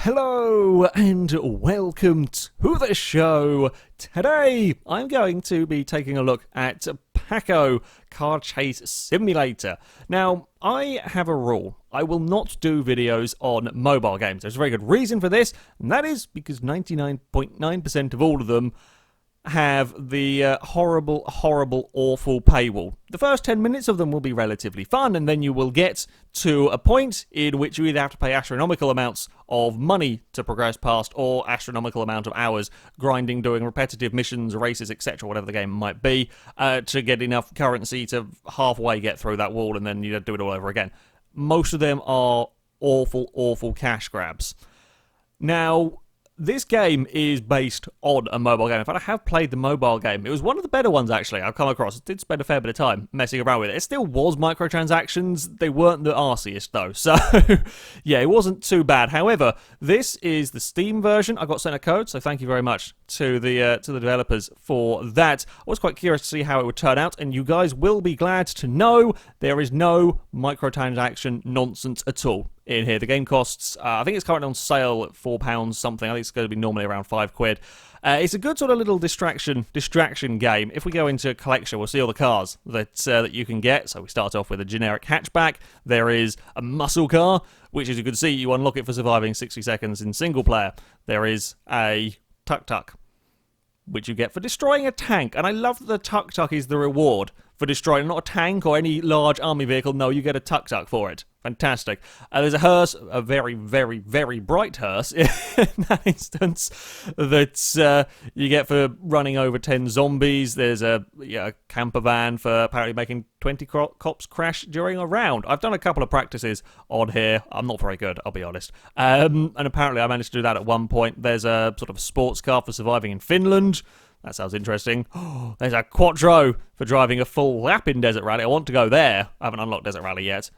Hello and welcome to the show. Today I'm going to be taking a look at Pako Car Chase Simulator. Now, I have a rule. I will not do videos on mobile games. There's a very good reason for this, and that is because 99.9% of all of them have the horrible, awful paywall. The first 10 minutes of them will be relatively fun, and then you will get to a point in which you either have to pay astronomical amounts of money to progress past, or astronomical amount of hours grinding, doing repetitive missions, races, etc., whatever the game might be, to get enough currency to halfway get through that wall, and then you do it all over again. Most of them are awful cash grabs. Now, this game is based on a mobile game. In fact, I have played the mobile game. It was one of the better ones, actually, I've come across. I did spend a fair bit of time messing around with it. It still was microtransactions. They weren't the arsiest, though. So, yeah, it wasn't too bad. However, this is the Steam version. I got sent a code, so thank you very much to the developers for that. I was quite curious to see how it would turn out, and you guys will be glad to know there is no microtransaction nonsense at all in here. The game costs, I think it's currently on sale at £4 something. I think it's going to be normally around £5. It's a good sort of little distraction game. If we go into collection, we'll see all the cars that you can get. So we start off with a generic hatchback. There is a muscle car, which, as you can see, you unlock it for surviving 60 seconds in single player. There is a TukTuk, which you get for destroying a tank. And I love that the TukTuk is the reward for destroying not a tank or any large army vehicle. No, you get a TukTuk for it. Fantastic. There's a hearse, a very bright hearse in that instance, that you get for running over 10 zombies. There's a camper van for apparently making 20 cops crash during a round. I've done a couple of practices on here. I'm not very good, I'll be honest. And apparently I managed to do that at one point. There's a sort of sports car for surviving in Finland. That sounds interesting. Oh, there's a Quattro for driving a full lap in Desert Rally. I want to go there. I haven't unlocked Desert Rally yet.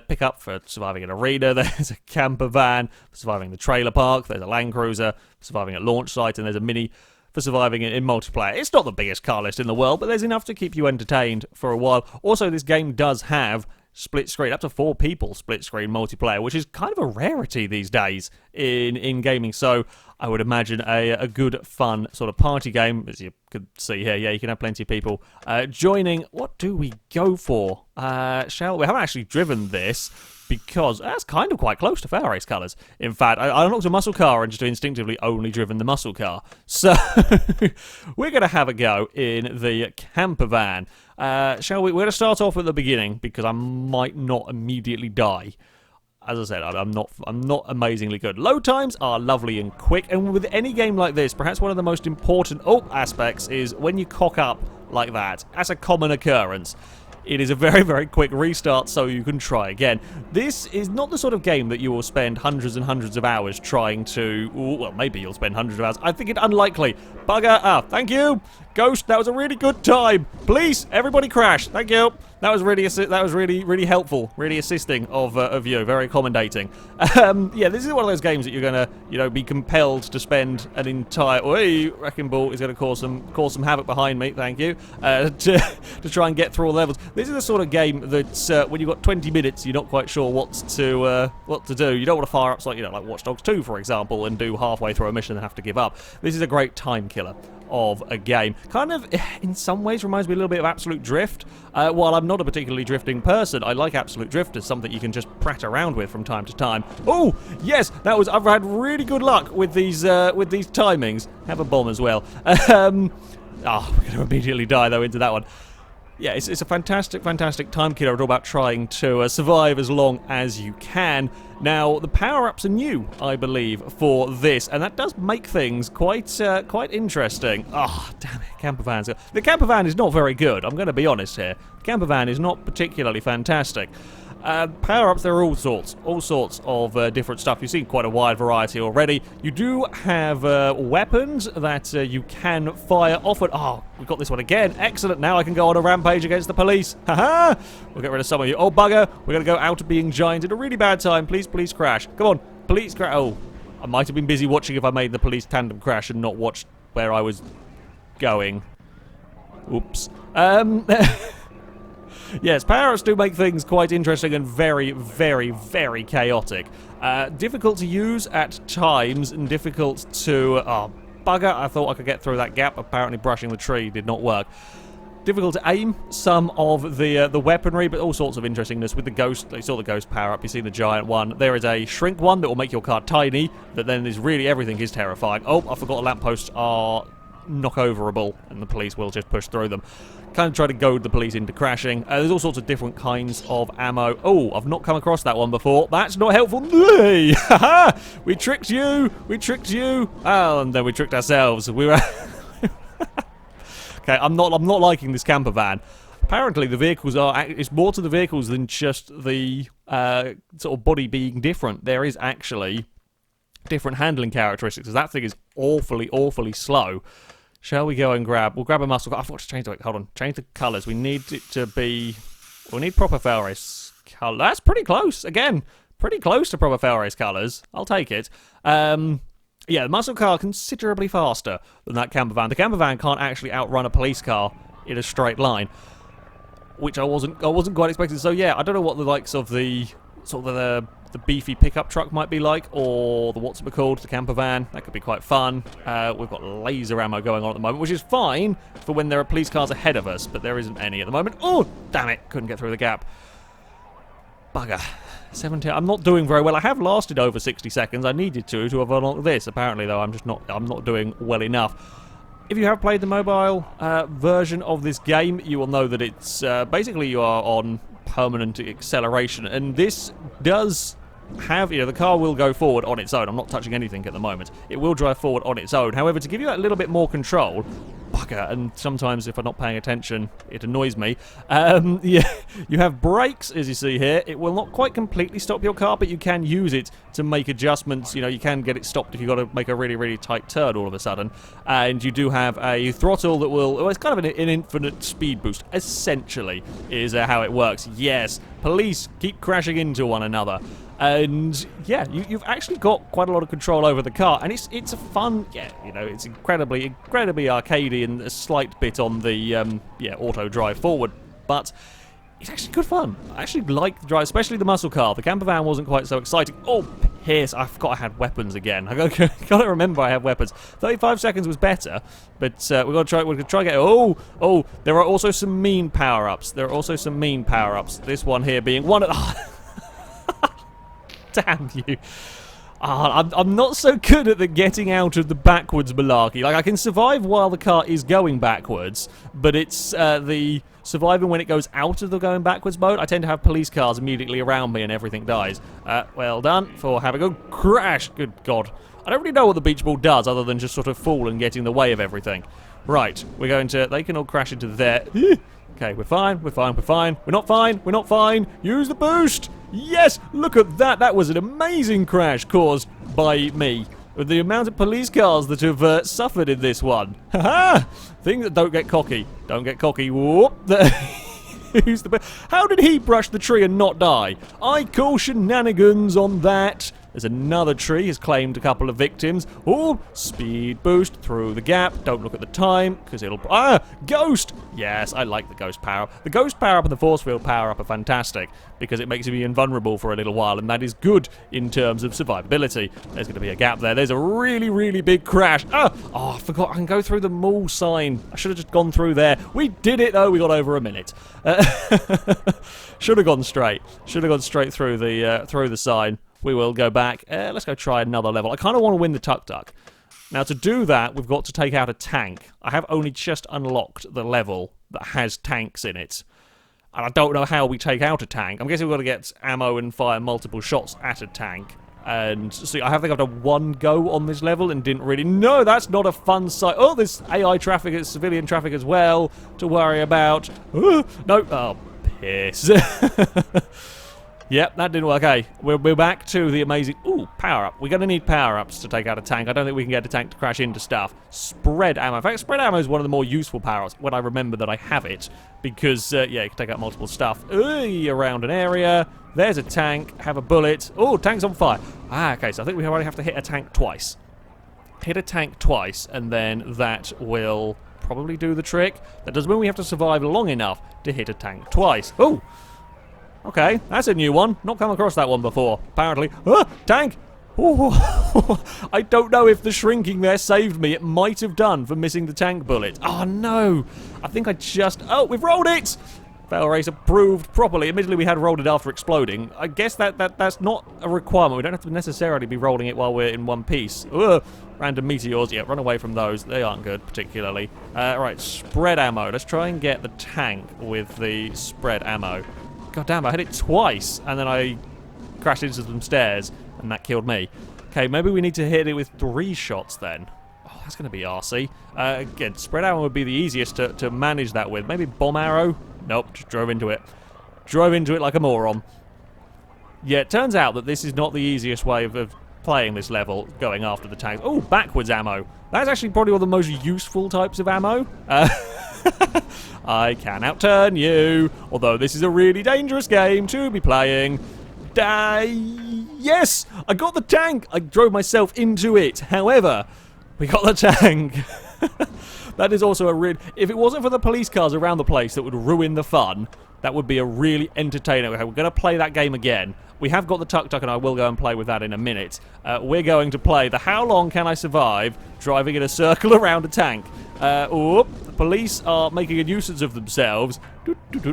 Pickup for surviving an arena. There's a camper van for surviving the trailer park. There's a Land Cruiser for surviving at launch site. And there's a Mini for surviving in multiplayer. It's not the biggest car list in the world, but there's enough to keep you entertained for a while. Also, this game does have split screen, up to 4 people split screen multiplayer, which is kind of a rarity these days in gaming. So I would imagine a good fun sort of party game, as you could see here. Yeah, you can have plenty of people joining. What do we go for? We haven't actually driven this, because that's kind of quite close to FailRace colours. In fact, I unlocked a muscle car and just instinctively only driven the muscle car. So we're going to have a go in the camper van. Shall we? We're going to start off at the beginning, because I might not immediately die. As I said, I'm not amazingly good. Load times are lovely and quick, and with any game like this, perhaps one of the most important aspects is when you cock up like that. That's a common occurrence. It is a very quick restart, so you can try again. This is not the sort of game that you will spend hundreds and hundreds of hours trying to... well, maybe you'll spend hundreds of hours. I think it's unlikely. Bugger. Thank you. Ghost, that was a really good time. Please, everybody crash. Thank you. That was really helpful, really assisting of you, very accommodating. Yeah, this is one of those games that you're gonna, be compelled to spend an entire... Oi, Wrecking Ball is gonna cause some havoc behind me. Thank you. To try and get through all levels. This is the sort of game that when you've got 20 minutes, you're not quite sure what to do. You don't want to fire up, like Watch Dogs 2, for example, and do halfway through a mission and have to give up. This is a great time killer of a game. Kind of, in some ways, reminds me a little bit of Absolute Drift. While I'm not a particularly drifting person, I like Absolute Drift as something you can just prat around with from time to time. Oh, yes, I've had really good luck with these timings. Have a bomb as well. We're going to immediately die, though, into that one. Yeah, it's a fantastic time killer. It's all about trying to survive as long as you can. Now, the power-ups are new, I believe, for this, and that does make things quite interesting. Oh, damn it, camper vans. The camper van is not very good, I'm going to be honest here. The camper van is not particularly fantastic. Power-ups, there are all sorts of different stuff. You've seen quite a wide variety already. You do have weapons that you can fire off at... Oh, we've got this one again. Excellent. Now I can go on a rampage against the police. Haha! We'll get rid of some of you. Oh, bugger. We're going to go out of being giant at a really bad time. Please crash. Come on. Please crash. Oh, I might have been busy watching if I made the police tandem crash and not watched where I was going. Oops. Yes, power-ups do make things quite interesting and very, very, very chaotic. Difficult to use at times and difficult to... Oh, bugger, I thought I could get through that gap. Apparently brushing the tree did not work. Difficult to aim some of the weaponry, but all sorts of interestingness with the ghost. You saw the ghost power-up, you see the giant one. There is a shrink one that will make your car tiny, that then is really everything is terrifying. Oh, I forgot the lampposts are knock-overable, and the police will just push through them. Kind of try to goad the police into crashing. There's all sorts of different kinds of ammo. Oh, I've not come across that one before. That's not helpful. Hey! Haha! We tricked you! We tricked you! Oh, and then we tricked ourselves. We were... Okay, I'm not liking this camper van. Apparently the vehicles are... It's more to the vehicles than just the sort of body being different. There is actually different handling characteristics. That thing is awfully, awfully slow. Shall we go and grab... We'll grab a muscle car. I forgot to change the... Hold on. Change the colours. We need it to be... We need proper FailRace colour. That's pretty close. Again, pretty close to proper FailRace colours. I'll take it. Yeah, the muscle car considerably faster than that camper van. The camper van can't actually outrun a police car in a straight line, which I wasn't quite expecting. So yeah, I don't know what the likes of the sort of the beefy pickup truck might be like, or the what's it called, the camper van. That could be quite fun. We've got laser ammo going on at the moment, which is fine for when there are police cars ahead of us, but there isn't any at the moment. Oh, damn it! Couldn't get through the gap. Bugger. 17. I'm not doing very well. I have lasted over 60 seconds. I needed to have unlocked this. Apparently, though, I'm not doing well enough. If you have played the mobile version of this game, you will know that it's basically you are on permanent acceleration, and this does have, the car will go forward on its own. I'm not touching anything at the moment. It will drive forward on its own. However, to give you that little bit more control, bugger, and sometimes if I'm not paying attention, it annoys me. Yeah, you have brakes, as you see here. It will not quite completely stop your car, but you can use it to make adjustments. You can get it stopped if you've got to make a really, really tight turn all of a sudden. And you do have a throttle that will... Well, it's kind of an infinite speed boost, essentially, is how it works. Yes, police keep crashing into one another. And yeah, you've actually got quite a lot of control over the car, and it's a fun, it's incredibly arcadey and a slight bit on the auto drive forward, but it's actually good fun. I actually like the drive, especially the muscle car. The camper van wasn't quite so exciting. Oh, piss! I forgot I had weapons again. I gotta remember I have weapons. 35 seconds was better, but we're gonna try. We're gonna try get. Oh! There are also some mean power-ups. This one here being one of. Damn you. I'm not so good at the getting out of the backwards malarkey. Like, I can survive while the car is going backwards, but it's the surviving when it goes out of the going backwards mode. I tend to have police cars immediately around me and everything dies. Well done for having a crash. Good God. I don't really know what the beach ball does other than just sort of fall and get in the way of everything. Right, we're going to... They can all crash into there. Okay, we're fine. We're not fine. Use the boost. Yes, look at that. That was an amazing crash caused by me. With the amount of police cars that have suffered in this one. Haha! Things that don't get cocky. Whoop. How did he brush the tree and not die? I call shenanigans on that. There's another tree, has claimed a couple of victims. Oh, speed boost through the gap. Don't look at the time, because it'll... Ghost! Yes, I like the ghost power-up. The ghost power-up and the force field power-up are fantastic, because it makes you invulnerable for a little while, and that is good in terms of survivability. There's going to be a gap there. There's a really, really big crash. Oh, I forgot. I can go through the mall sign. I should have just gone through there. We did it, though. We got over a minute. Should have gone straight. Through the sign. We will go back. Let's go try another level. I kind of want to win the TukTuk. Now, to do that, we've got to take out a tank. I have only just unlocked the level that has tanks in it. And I don't know how we take out a tank. I'm guessing we've got to get ammo and fire multiple shots at a tank. And see, I think I've done one go on this level and didn't really... No, that's not a fun sight. Oh, there's AI traffic, there's civilian traffic as well to worry about. No. Oh, piss. Yep, that didn't work. Okay, we're back to the amazing... Ooh, power-up. We're going to need power-ups to take out a tank. I don't think we can get a tank to crash into stuff. Spread ammo. In fact, spread ammo is one of the more useful power-ups when I remember that I have it. Because, yeah, you can take out multiple stuff. Around an area. There's a tank. Have a bullet. Oh, tank's on fire. Okay, so I think we only have to hit a tank twice. Hit a tank twice, and then that will probably do the trick. That does mean we have to survive long enough to hit a tank twice. Oh! Okay, that's a new one. Not come across that one before, apparently. Ah, tank! Ooh. I don't know if the shrinking there saved me. It might have done for missing the tank bullet. Oh, no! I think I just... Oh, we've rolled it! FailRace approved properly. Admittedly, we had rolled it after exploding. I guess that's not a requirement. We don't have to necessarily be rolling it while we're in one piece. Ugh. Random meteors. Yeah, run away from those. They aren't good, particularly. Right, spread ammo. Let's try and get the tank with the spread ammo. God damn, I hit it twice, and then I crashed into some stairs, and that killed me. Okay, maybe we need to hit it with 3 shots then. Oh, that's going to be arsey. Again, spread ammo would be the easiest to manage that with. Maybe bomb arrow? Nope, just drove into it. Drove into it like a moron. Yeah, it turns out that this is not the easiest way of playing this level, going after the tanks. Oh, backwards ammo. That's actually probably one of the most useful types of ammo. I can outturn you, although this is a really dangerous game to be playing. Yes! I got the tank! I drove myself into it. However, we got the tank. That is also a real... If it wasn't for the police cars around the place that would ruin the fun, that would be a really entertaining... Okay, we're going to play that game again. We have got the TukTuk, and I will go and play with that in a minute. We're going to play the How Long Can I Survive driving in a circle around a tank. The police are making a nuisance of themselves.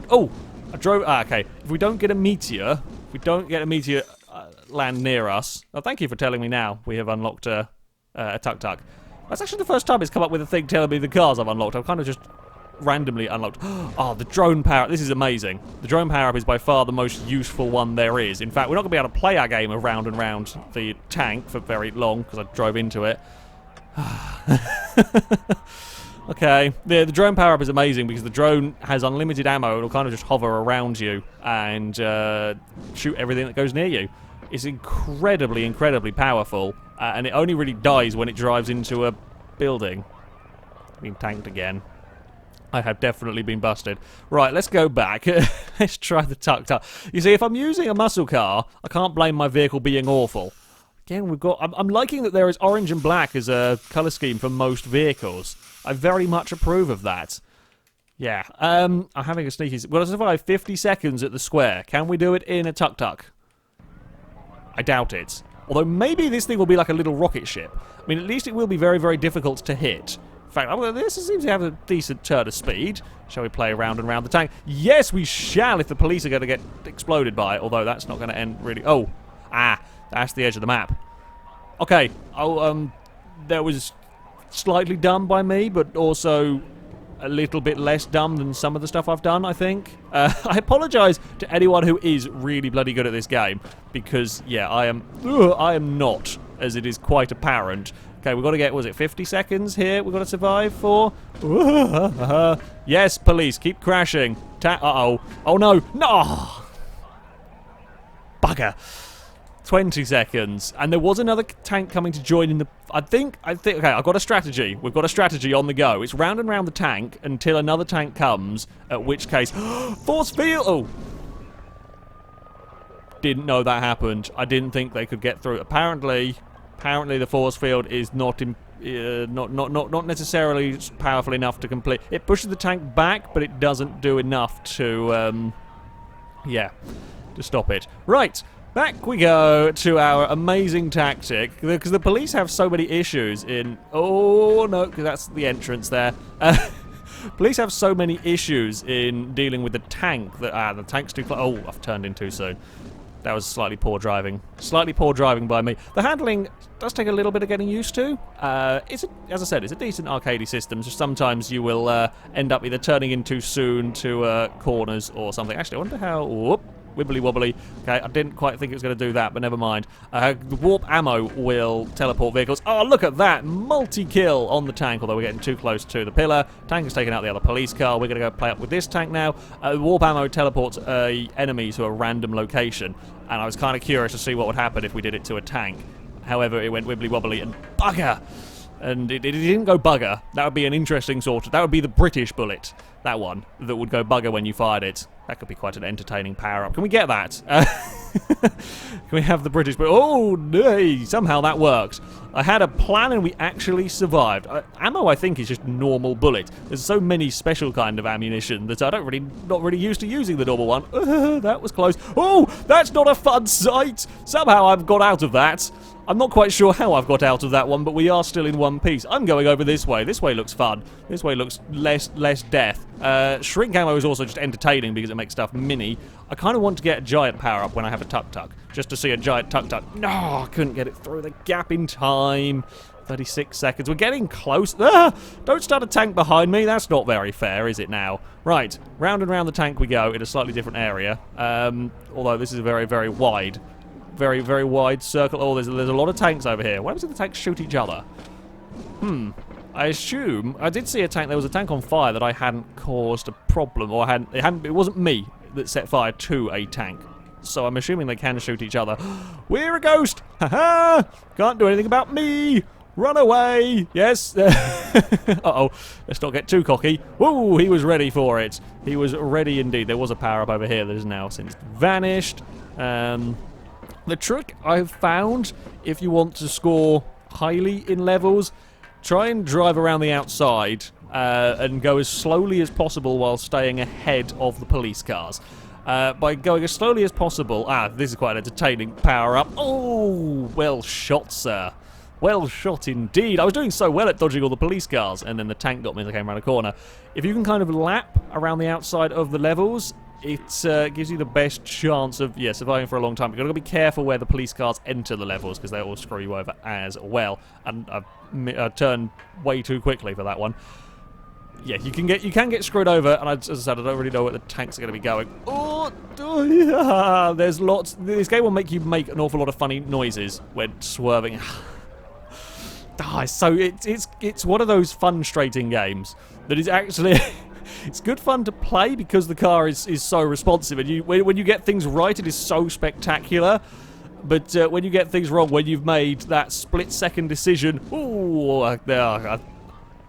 Oh, I drove... okay, if we don't get a meteor... land near us... Oh, thank you for telling me now we have unlocked a TukTuk. That's actually the first time it's come up with a thing telling me the cars I've unlocked. I've kind of just randomly unlocked... Oh, the drone power-up. This is amazing. The drone power-up is by far the most useful one there is. In fact, we're not going to be able to play our game of round and round the tank for very long, because I drove into it. Okay, the drone power-up is amazing because the drone has unlimited ammo. It'll kind of just hover around you and shoot everything that goes near you. It's incredibly, incredibly powerful, and it only really dies when it drives into a building. Been tanked again. I have definitely been busted. Right, let's go back. Let's try the TukTuk. You see, if I'm using a muscle car, I can't blame my vehicle being awful. Again, we've got... I'm liking that there is orange and black as a colour scheme for most vehicles. I very much approve of that. Yeah, I'm having a sneaky... We've got to survive 50 seconds at the square. Can we do it in a TukTuk? I doubt it. Although maybe this thing will be like a little rocket ship. I mean, at least it will be very, very difficult to hit. In fact, this seems to have a decent turn of speed. Shall we play around and around the tank? Yes, we shall if the police are going to get exploded by it. Although that's not going to end really... Oh, that's the edge of the map. Okay, that was slightly dumb by me, but also a little bit less dumb than some of the stuff I've done, I think. I apologise to anyone who is really bloody good at this game, because, yeah, I am not, as it is quite apparent. Okay, we've got to get, was it 50 seconds here we've got to survive for? Yes, police, keep crashing. Uh-oh. Oh, no. No! Bugger. 20 seconds. And there was another tank coming to join in the... I think, okay, I've got a strategy. We've got a strategy on the go. It's round and round the tank until another tank comes, at which case... Force field! Oh. Didn't know that happened. I didn't think they could get through. Apparently the force field is not necessarily powerful enough to complete... It pushes the tank back, but it doesn't do enough to, yeah, to stop it. Right. Back we go to our amazing tactic, because the police have so many issues in... Oh, no, because that's the entrance there. Police have so many issues in dealing with the tank that... the tank's too close. Oh, I've turned in too soon. That was slightly poor driving. Slightly poor driving by me. The handling does take a little bit of getting used to. As I said, it's a decent arcadey system, so sometimes you will end up either turning in too soon to corners or something. Actually, I wonder how... Whoop. Wibbly wobbly. Okay, I didn't quite think it was going to do that, but never mind. The warp ammo will teleport vehicles. Oh, look at that! Multi-kill on the tank, although we're getting too close to the pillar. Tank has taken out the other police car. We're going to go play up with this tank now. Warp ammo teleports enemy to a random location, and I was kind of curious to see what would happen if we did it to a tank. However, it went wibbly wobbly and bugger! And it didn't go bugger. That would be an interesting sort of... That would be the British bullet. That one. That would go bugger when you fired it. That could be quite an entertaining power-up. Can we get that? Can we have the British... Oh, no! Somehow that worked. I had a plan and we actually survived. Ammo, I think, is just normal bullet. There's so many special kind of ammunition that I not really used to using the normal one. That was close. Oh, that's not a fun sight! Somehow I've got out of that. I'm not quite sure how I've got out of that one, but we are still in one piece. I'm going over this way. This way looks fun. This way looks less death. Shrink ammo is also just entertaining because it makes stuff mini. I kind of want to get a giant power-up when I have a TukTuk, just to see a giant TukTuk. No, I couldn't get it through the gap in time. 36 seconds. We're getting close. Don't start a tank behind me. That's not very fair, is it now? Right, round and round the tank we go in a slightly different area. Although this is a very, very wide... Very, very wide circle. Oh, there's a lot of tanks over here. Why did the tanks shoot each other? I assume... I did see a tank. There was a tank on fire that I hadn't caused a problem. Or it wasn't me that set fire to a tank. So I'm assuming they can shoot each other. We're a ghost! Ha-ha! Can't do anything about me! Run away! Yes! Uh-oh. Let's not get too cocky. Woo! He was ready for it. He was ready indeed. There was a power-up over here that has now since vanished. The trick I've found, if you want to score highly in levels, try and drive around the outside and go as slowly as possible while staying ahead of the police cars. By going as slowly as possible... this is quite an entertaining power-up. Oh, well shot, sir. Well shot indeed. I was doing so well at dodging all the police cars, and then the tank got me as I came around the corner. If you can kind of lap around the outside of the levels... It gives you the best chance of, surviving for a long time. You've got to be careful where the police cars enter the levels, because they all screw you over as well. And I've turned way too quickly for that one. Yeah, you can get screwed over, and as I said, I don't really know where the tanks are going to be going. Oh, yeah, there's lots... This game will make you make an awful lot of funny noises when swerving. So it's one of those frustrating games that is actually... It's good fun to play because the car is so responsive, and when you get things right, it is so spectacular. But when you get things wrong, when you've made that split-second decision, I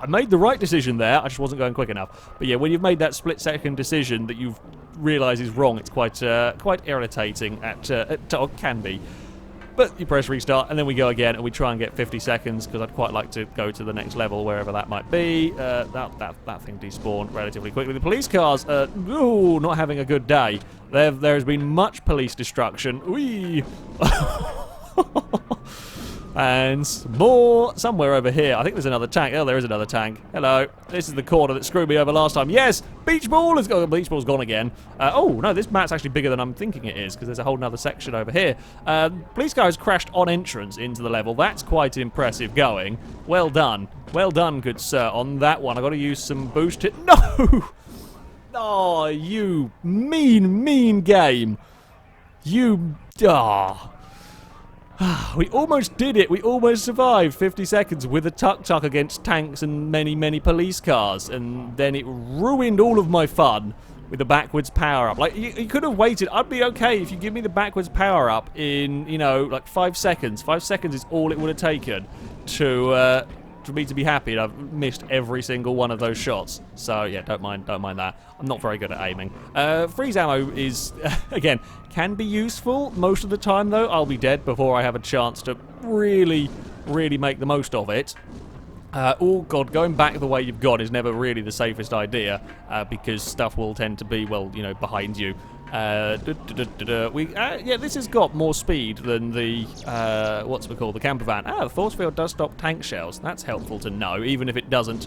made the right decision there. I just wasn't going quick enough. But yeah, when you've made that split-second decision that you've realised is wrong, it's quite irritating or can be. But you press restart, and then we go again, and we try and get 50 seconds, because I'd quite like to go to the next level, wherever that might be. That thing despawned relatively quickly. The police cars are not having a good day. There has been much police destruction. Whee! And more somewhere over here. I think there's another tank. Oh, there is another tank. Hello. This is the corner that screwed me over last time. Yes! Beach ball has gone. Beach ball's gone again. Oh, no, this map's actually bigger than I'm thinking it is, because there's a whole nother section over here. Police car has crashed on entrance into the level. That's quite impressive going. Well done. Well done, good sir, on that one. I've got to use some boost hit. No! Oh, you mean game. You... We almost did it. We almost survived 50 seconds with a TukTuk against tanks and many police cars. And then it ruined all of my fun with the backwards power-up. Like, you could have waited. I'd be okay if you give me the backwards power-up in, like 5 seconds. 5 seconds is all it would have taken to for me to be happy, and I've missed every single one of those shots. So yeah, don't mind that. I'm not very good at aiming. Freeze ammo is again can be useful most of the time, though. I'll be dead before I have a chance to really make the most of it. Oh god, going back the way you've gone is never really the safest idea, because stuff will tend to be, well, behind you. Yeah, this has got more speed than the, the camper van. The force field does stop tank shells. That's helpful to know, even if it doesn't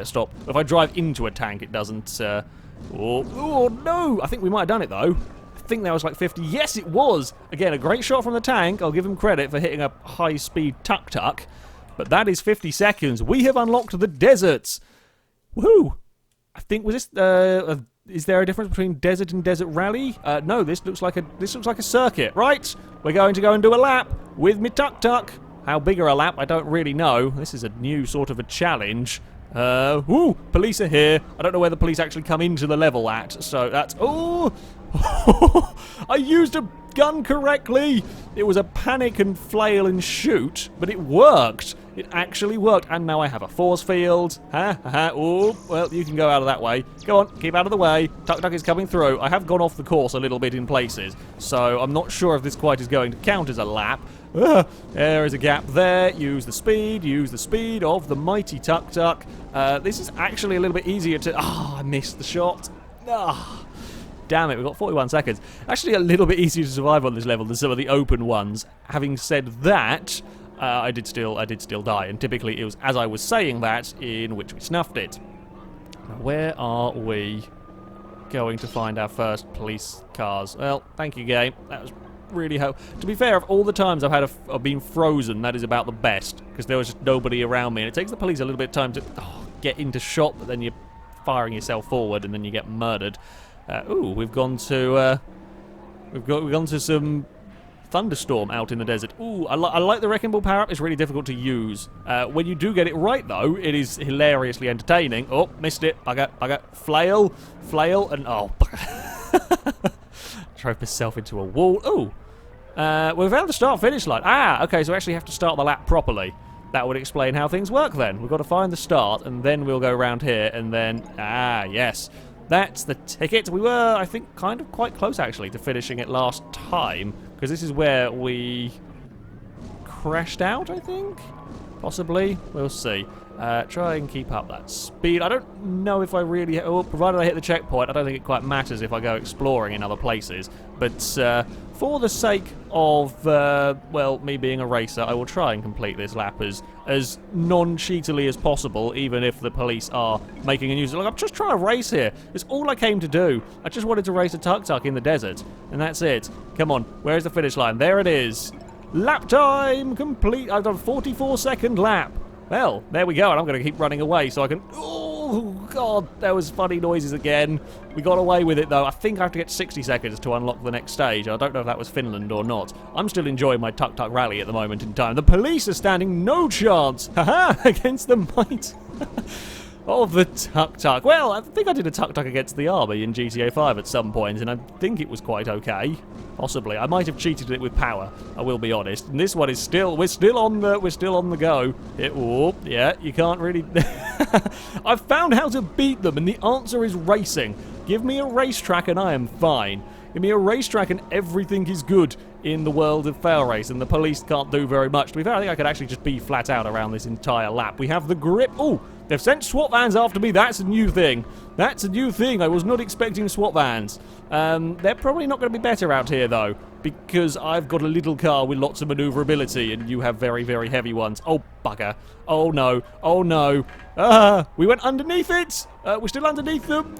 stop. If I drive into a tank, it doesn't, oh no! I think we might have done it, though. I think that was like 50. Yes, it was! Again, a great shot from the tank. I'll give him credit for hitting a high-speed TukTuk. But that is 50 seconds. We have unlocked the deserts. Woohoo! I think, was this, is there a difference between desert and desert rally? No, this looks like a circuit. Right, we're going to go and do a lap with me TukTuk. How big are a lap? I don't really know. This is a new sort of a challenge. Woo! Police are here. I don't know where the police actually come into the level at. So that's I used a gun correctly. It was a panic and flail and shoot, but it worked. It actually worked, and now I have a force field. Oh, well, you can go out of that way. Go on, keep out of the way. TukTuk is coming through. I have gone off the course a little bit in places, so I'm not sure if this quite is going to count as a lap. There is a gap there. Use the speed of the mighty TukTuk. This is actually a little bit easier to... I missed the shot. Damn it, we've got 41 seconds. Actually a little bit easier to survive on this level than some of the open ones. Having said that, I did still die, and typically it was as I was saying that in which we snuffed it. Now, where are we going to find our first police cars? Well, thank you, game. That was really helpful. To be fair, of all the times I've been frozen, that is about the best, because there was just nobody around me, and it takes the police a little bit of time to get into shot, but then you're firing yourself forward, and then you get murdered. We've gone to some thunderstorm out in the desert. I like the Wrecking Ball power-up. It's really difficult to use. When you do get it right, though, it is hilariously entertaining. Oh, missed it. I got flail, and drove myself into a wall. We found the start-finish line. Okay, so we actually have to start the lap properly. That would explain how things work then. We've got to find the start, and then we'll go around here, and then... yes. That's the ticket. We were, I think, kind of quite close, actually, to finishing it last time, because this is where we crashed out, I think? Possibly. We'll see. Try and keep up that speed. I don't know if I really... provided I hit the checkpoint, I don't think it quite matters if I go exploring in other places. But for the sake of, me being a racer, I will try and complete this lap as non-cheatily as possible, even if the police are making a news. Look, I'm just trying to race here. It's all I came to do. I just wanted to race a TukTuk in the desert, and that's it. Come on, where's the finish line? There it is. Lap time complete. I've done a 44-second lap. Well, there we go, and I'm going to keep running away so I can... Oh, God, there was funny noises again. We got away with it, though. I think I have to get 60 seconds to unlock the next stage. I don't know if that was Finland or not. I'm still enjoying my TukTuk rally at the moment in time. The police are standing no chance, against the might of the TukTuk. Well, I think I did a TukTuk against the army in GTA 5 at some point, and I think it was quite okay. Possibly. I might have cheated it with power, I will be honest. And this one is we're still on the go. You can't really... I've found how to beat them, and the answer is racing. Give me a racetrack and I am fine. Give me a racetrack and everything is good in the world of FailRace, and the police can't do very much. To be fair, I think I could actually just be flat out around this entire lap. We have the grip. They've sent SWAT vans after me. That's a new thing. That's a new thing. I was not expecting SWAT vans. They're probably not going to be better out here, though, because I've got a little car with lots of maneuverability, and you have very, very heavy ones. Oh, bugger. Oh, no. Oh, no. We went underneath it. We're still underneath them.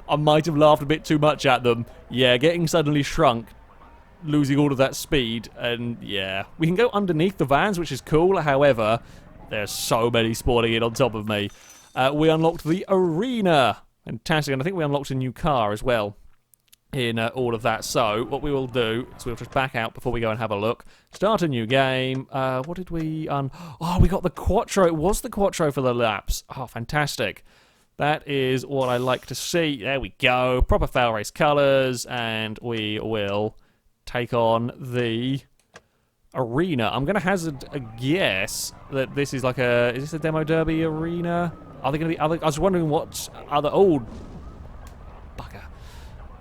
I might have laughed a bit too much at them. Yeah, getting suddenly shrunk, losing all of that speed, and yeah. We can go underneath the vans, which is cool. However, there's so many spawning in on top of me. We unlocked the arena. Fantastic, and I think we unlocked a new car as well in all of that. So what we will do is we'll just back out before we go and have a look. Start a new game. What did we... we got the Quattro. It was the Quattro for the laps. Oh, fantastic. That is what I like to see. There we go. Proper FailRace colours, and we will take on the arena. I'm going to hazard a guess that this is like a... Is this a Demo Derby arena? Are there going to be other... I was wondering what other... Oh, bugger.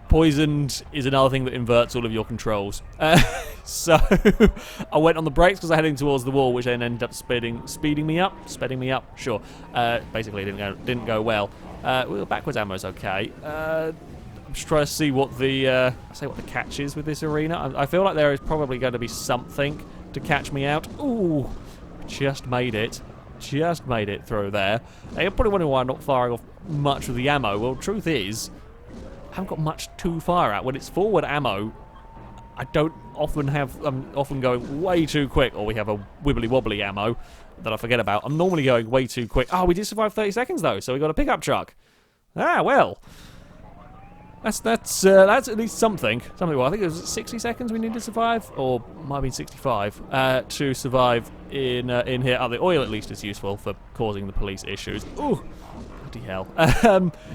Poisoned is another thing that inverts all of your controls. So I went on the brakes because I was heading towards the wall, which then ended up speeding me up. Sure. Basically, it didn't go well. Backwards ammo is okay. I'm just trying to see what the catch is with this arena. I feel like there is probably going to be something to catch me out. Ooh, just made it. Just made it through there. Now, you're probably wondering why I'm not firing off much of the ammo. Well, truth is, I haven't got much to fire at. When it's forward ammo, I don't often have... I'm often going way too quick, or we have a wibbly-wobbly ammo that I forget about. I'm normally going way too quick. Oh, we did survive 30 seconds, though, so we got a pickup truck. Well. That's at least something. Well, I think it was 60 seconds we need to survive, or might have been 65, to survive in here. The oil, at least, is useful for causing the police issues. Ooh, Bloody hell.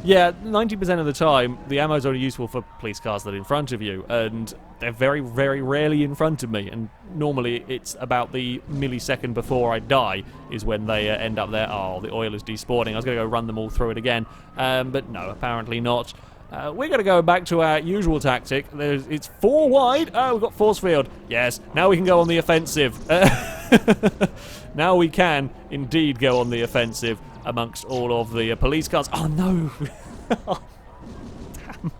Yeah, 90% of the time, the ammo's only useful for police cars that are in front of you, and they're very, very rarely in front of me, and normally it's about the millisecond before I die is when they end up there. Oh, the oil is despawning. I was going to go run them all through it again, but no, apparently not. We're going to go back to our usual tactic. It's 4 wide. Oh, we've got force field. Yes, now we can go on the offensive. Now we can indeed go on the offensive amongst all of the police cars. Oh, no. Oh, damn.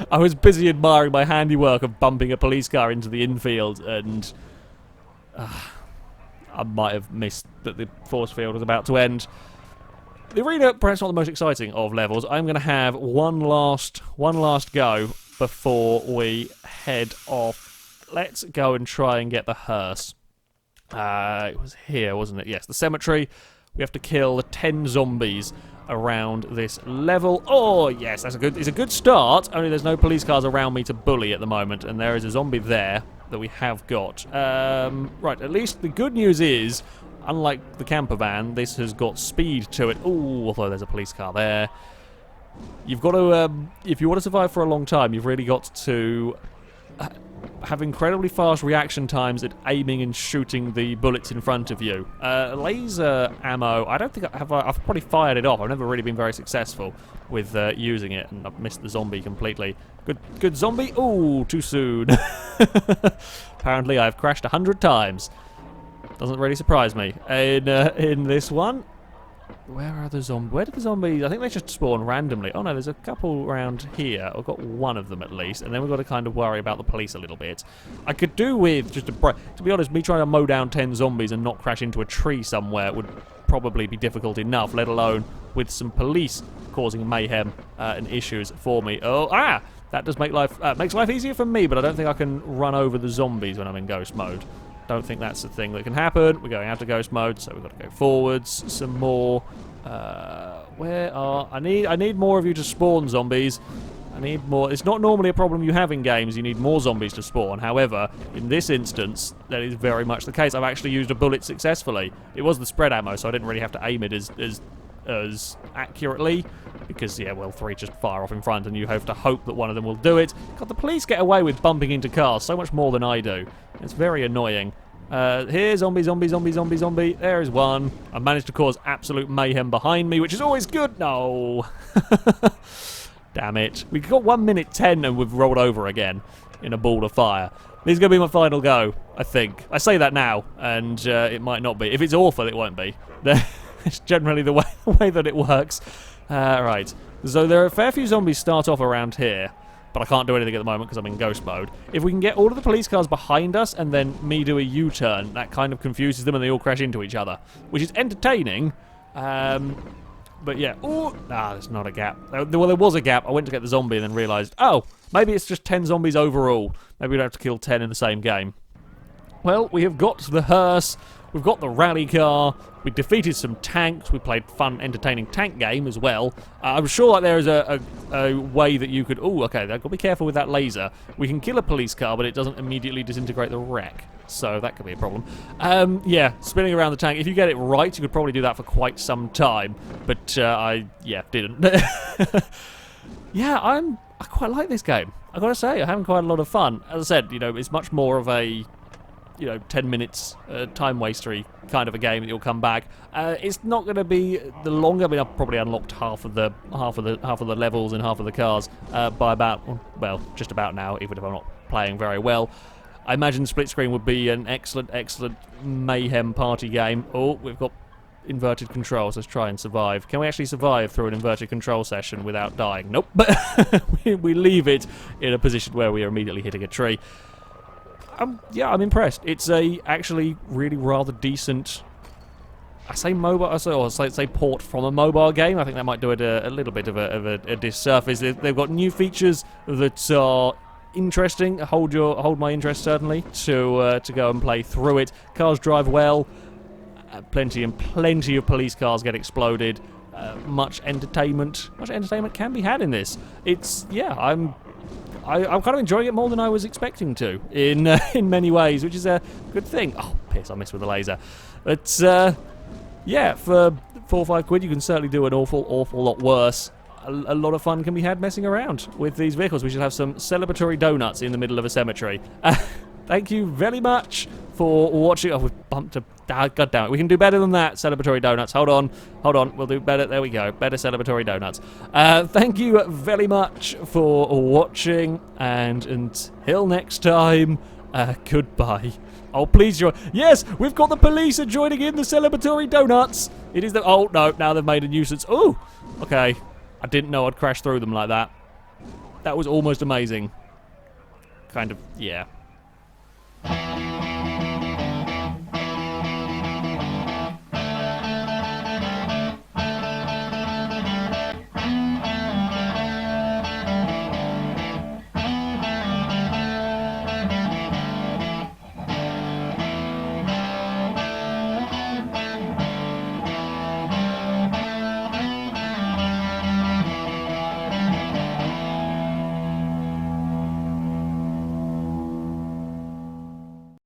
I was busy admiring my handiwork of bumping a police car into the infield, and I might have missed that the force field was about to end. The arena, perhaps not the most exciting of levels. I'm going to have one last go before we head off. Let's go and try and get the hearse. It was here, wasn't it? Yes, the cemetery. We have to kill 10 zombies around this level. Oh, yes, it's a good start. Only there's no police cars around me to bully at the moment, and there is a zombie there that we have got. Right, at least the good news is, unlike the camper van, this has got speed to it. Ooh, although there's a police car there. You've got to, if you want to survive for a long time, you've really got to have incredibly fast reaction times at aiming and shooting the bullets in front of you. Laser ammo, I don't think I've probably fired it off. I've never really been very successful with using it, and I've missed the zombie completely. Good zombie. Ooh, too soon. Apparently I've crashed 100 times. Doesn't really surprise me. In this one, where are the zombies? Where did the zombies? I think they just spawn randomly. Oh no, there's a couple around here. I've got one of them at least, and then we've got to kind of worry about the police a little bit. I could do with just to be honest, me trying to mow down 10 zombies and not crash into a tree somewhere would probably be difficult enough, let alone with some police causing mayhem and issues for me. That does make life makes life easier for me, but I don't think I can run over the zombies when I'm in ghost mode. Don't think that's the thing that can happen. We're going out of ghost mode, so we've got to go forwards some more. I need more of you to spawn, zombies. I need more. It's not normally a problem you have in games. You need more zombies to spawn. However, in this instance, that is very much the case. I've actually used a bullet successfully. It was the spread ammo, so I didn't really have to aim it as accurately, because yeah, well, 3 just fire off in front, and you have to hope that one of them will do it. God, the police get away with bumping into cars so much more than I do. It's very annoying. Here, zombie. There is one. I managed to cause absolute mayhem behind me, which is always good. No. Damn it. We've got 1 minute 10 and we've rolled over again in a ball of fire. This is going to be my final go, I think. I say that now, and it might not be. If it's awful, it won't be. It's generally the way that it works. Right. So there are a fair few zombies start off around here, but I can't do anything at the moment because I'm in ghost mode. If we can get all of the police cars behind us and then me do a U-turn, that kind of confuses them and they all crash into each other, which is entertaining. But yeah. Oh, there's not a gap. Well, there was a gap. I went to get the zombie and then realised, oh, maybe it's just 10 zombies overall. Maybe we don't have to kill 10 in the same game. Well, we have got the hearse. We've got the rally car. We defeated some tanks. We played fun, entertaining tank game as well. I'm sure like there is a way that you could... Oh, okay, I've got to be careful with that laser. We can kill a police car, but it doesn't immediately disintegrate the wreck. So that could be a problem. Yeah, spinning around the tank. If you get it right, you could probably do that for quite some time. But I didn't. Yeah, I quite like this game. I've got to say, I'm having quite a lot of fun. As I said, it's much more of a... 10 minutes time wastery kind of a game that you'll come back. It's not going to be the longer. I mean, I've probably unlocked half of the levels and half of the cars by about, well, just about now, even if I'm not playing very well. I imagine split screen would be an excellent mayhem party game. Oh, we've got inverted controls. Let's try and survive. Can we actually survive through an inverted control session without dying? Nope. But we leave it in a position where we are immediately hitting a tree. Yeah, I'm impressed. It's actually really rather decent. I say mobile, or say port from a mobile game. I think that might do it a little bit of a disservice. They've got new features that are interesting. Hold my interest certainly to go and play through it. Cars drive well. Plenty of police cars get exploded. Much entertainment can be had in this. I'm kind of enjoying it more than I was expecting to, in many ways, which is a good thing. Oh, piss, I missed with the laser. But, yeah, for 4 or 5 quid, you can certainly do an awful lot worse. A lot of fun can be had messing around with these vehicles. We should have some celebratory donuts in the middle of a cemetery. Thank you very much for watching. Oh, we've bumped a... God damn it. We can do better than that, celebratory donuts. Hold on. We'll do better. There we go. Better celebratory donuts. Thank you very much for watching. And until next time, goodbye. Oh, please, yes, we've got the police are joining in the celebratory donuts. It is the... Oh, no, now they've made a nuisance. Oh, okay. I didn't know I'd crash through them like that. That was almost amazing. Kind of, yeah.